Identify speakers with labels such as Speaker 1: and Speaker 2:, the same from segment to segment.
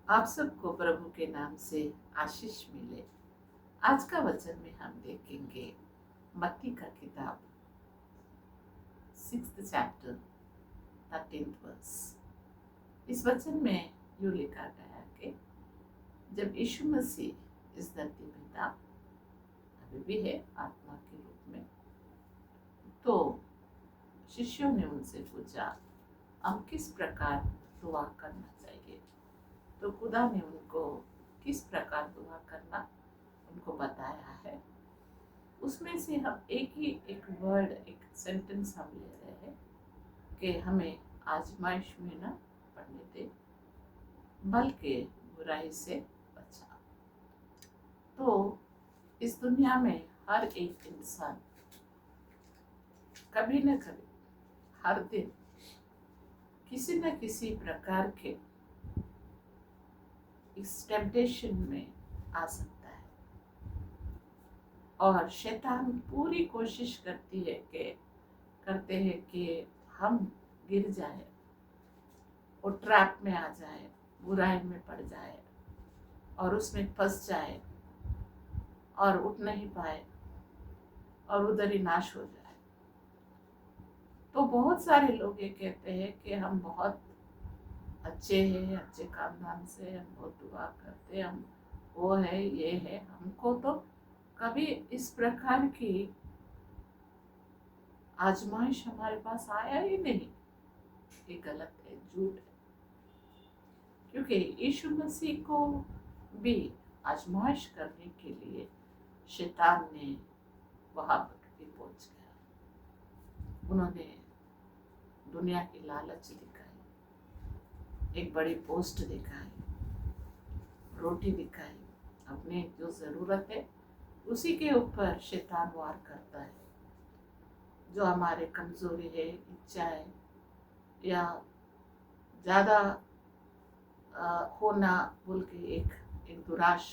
Speaker 1: आप सबको प्रभु के नाम से आशीष मिले। आज का वचन में हम देखेंगे मत्ती का किताब 6th चैप्टर 13th वर्स। इस वचन में यूँ लिखा गया कि जब यीशु मसीह इस धरती पे था, अभी भी है आत्मा के रूप में, तो शिष्यों ने उनसे पूछा हम किस प्रकार दुआ करना चाहिए। तो खुदा ने उनको किस प्रकार दुआ करना उनको बताया है। उसमें से हम एक वर्ड, एक सेंटेंस हम ले रहे हैं कि हमें आजमाइश में न पड़ने दे, बल्कि बुराई से बचा। तो इस दुनिया में हर एक इंसान कभी न कभी, हर दिन किसी न किसी प्रकार के इस टेम्पटेशन में आ सकता है, और शैतान पूरी कोशिश करते हैं कि हम गिर जाए और ट्रैप में आ जाए, बुराई में पड़ जाए और उसमें फंस जाए और उठ नहीं पाए और उधर ही नाश हो जाए। तो बहुत सारे लोग ये कहते हैं कि हम बहुत अच्छे हैं, अच्छे खानदान से, हम बहुत दुआ करते हैं, हम वो है ये है, हमको तो कभी इस प्रकार की आजमाइश हमारे पास आया ही नहीं। ये गलत है, झूठ है, क्योंकि यीशु मसीह को भी आजमाइश करने के लिए शैतान ने वहां पर भी पहुंच गया। उन्होंने दुनिया की लालच दिखाई, एक बड़ी पोस्ट दिखाई, रोटी दिखाई, अपने जो ज़रूरत है उसी के ऊपर शैतान वार करता है। जो हमारे कमज़ोरी है, इच्छा है, या ज़्यादा होना बोल के एक दुराश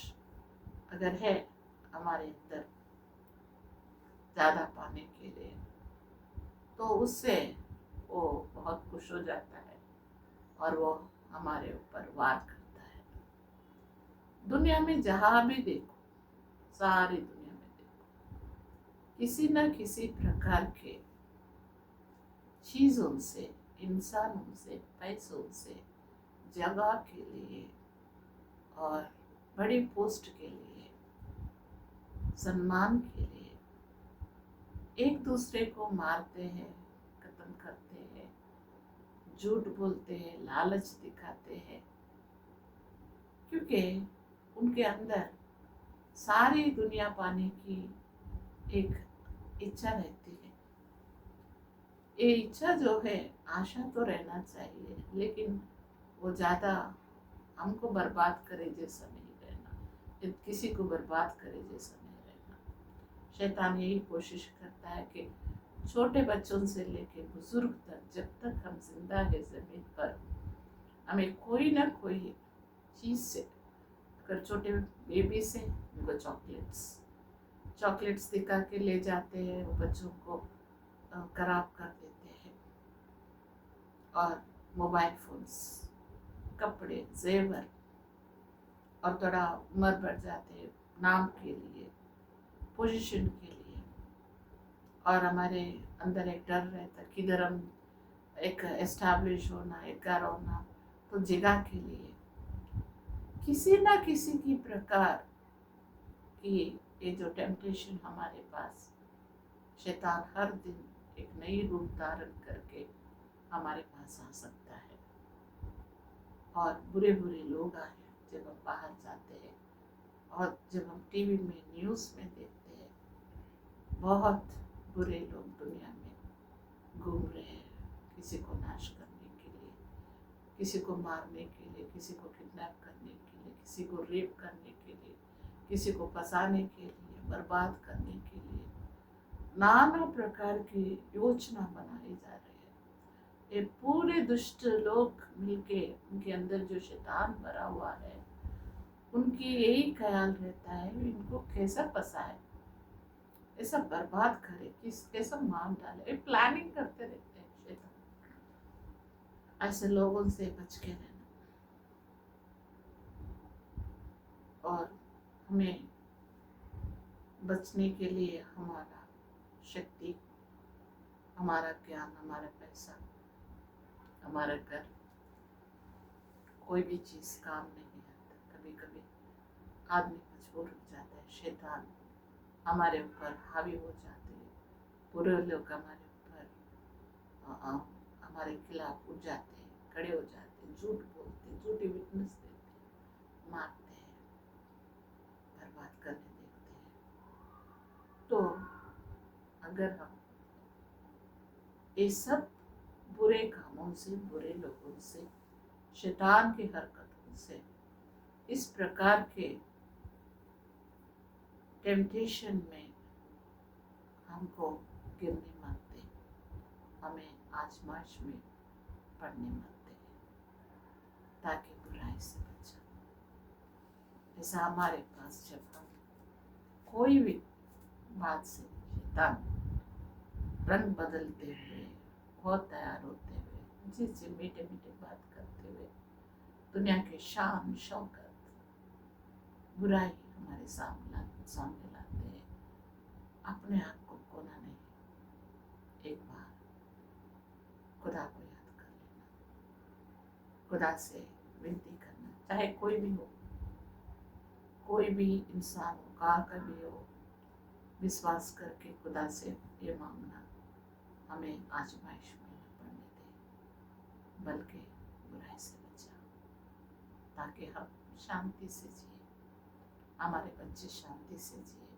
Speaker 1: अगर है हमारे अंदर ज़्यादा पाने के लिए, तो उससे वो बहुत खुश हो जाता है और वो हमारे ऊपर वार करता है। दुनिया में जहाँ भी देखो, सारी दुनिया में देखो, किसी न किसी प्रकार के चीज़ों से, इंसानों से, पैसों से, जगह के लिए और बड़ी पोस्ट के लिए, सम्मान के लिए एक दूसरे को मारते हैं, खत्म करते हैं, झूठ बोलते हैं, लालच दिखाते हैं, क्योंकि उनके अंदर सारी दुनिया पाने की एक इच्छा रहती है। ये इच्छा जो है, आशा तो रहना चाहिए, लेकिन वो ज़्यादा हमको बर्बाद करे जैसा नहीं रहना, किसी को बर्बाद करे जैसा नहीं रहना। शैतान यही कोशिश करता है कि छोटे बच्चों से लेके बुजुर्ग तक, जब तक हम जिंदा है ज़मीन पर, हमें कोई ना कोई चीज़ से, अगर छोटे बेबी से उनको चॉकलेट्स दिखा के ले जाते हैं, वो बच्चों को खराब कर देते हैं। और मोबाइल फोन्स, कपड़े, जेवर, और थोड़ा उम्र बढ़ जाते हैं नाम के लिए, पोजीशन के लिए, और हमारे अंदर एक डर रहता है किधर हम एक एस्टैब्लिश होना, एक घर होना, तो जगह के लिए किसी ना किसी की प्रकार की ये जो टेम्पटेशन हमारे पास, शैतान हर दिन एक नई रूप धारण करके हमारे पास आ सकता है। और बुरे बुरे लोग आए जब हम बाहर जाते हैं, और जब हम टीवी में, न्यूज़ में देखते हैं, बहुत बुरे लोग दुनिया में घूम रहे हैं, किसी को नाश करने के लिए, किसी को मारने के लिए, किसी को किडनैप करने के लिए, किसी को रेप करने के लिए, किसी को फंसाने के लिए, बर्बाद करने के लिए नाना प्रकार की योजना बनाई जा रही है। ये पूरे दुष्ट लोग मिलके, उनके अंदर जो शैतान भरा हुआ है, उनकी यही ख्याल रहता है इनको कैसा फंसाए, ऐसा बर्बाद करे, कैसा मार डाले, प्लानिंग करते रहते हैं शैतान। ऐसे लोगों से बच के रहना। और हमें बचने के लिए हमारा शक्ति, हमारा ज्ञान, हमारा पैसा, हमारा घर, कोई भी चीज़ काम नहीं आता। कभी कभी आदमी मजबूर हो जाता है, शैतान हमारे ऊपर हावी हो जाते हैं, बुरे लोग हमारे ऊपर हमारे खिलाफ उठ जाते हैं, खड़े हो जाते हैं, झूठ बोलते हैं, झूठी विटनेस देते हैं, मारते हैं, बर्बाद करने देखते हैं। तो अगर हम ये सब बुरे कामों से, बुरे लोगों से, शैतान की हरकतों से, इस प्रकार के टेम्पटेशन में हमको गिरने मत दे, हमें आजमाइश में पड़ने मत दे, ताकि बुराई से बचा। ऐसा हमारे पास जब हम कोई भी बात से शैतान रंग बदलते हुए, बहुत तैयार होते हुए, जिससे मीठे मीठे बात करते हुए, दुनिया के शान शौकत, बुराई हमारे सामने लाते हैं, अपने आप को खोना नहीं। एक बार खुदा को याद कर लेना, खुदा से विनती करना, चाहे कोई भी हो, कोई भी इंसान हो, कहाँ का भी हो, विश्वास करके खुदा से ये मांगना, हमें आजमाइश में न पड़ने दे, बल्कि बुराई से बचा, ताकि हम शांति से जिए, हमारे बच्चे शांति से जिए,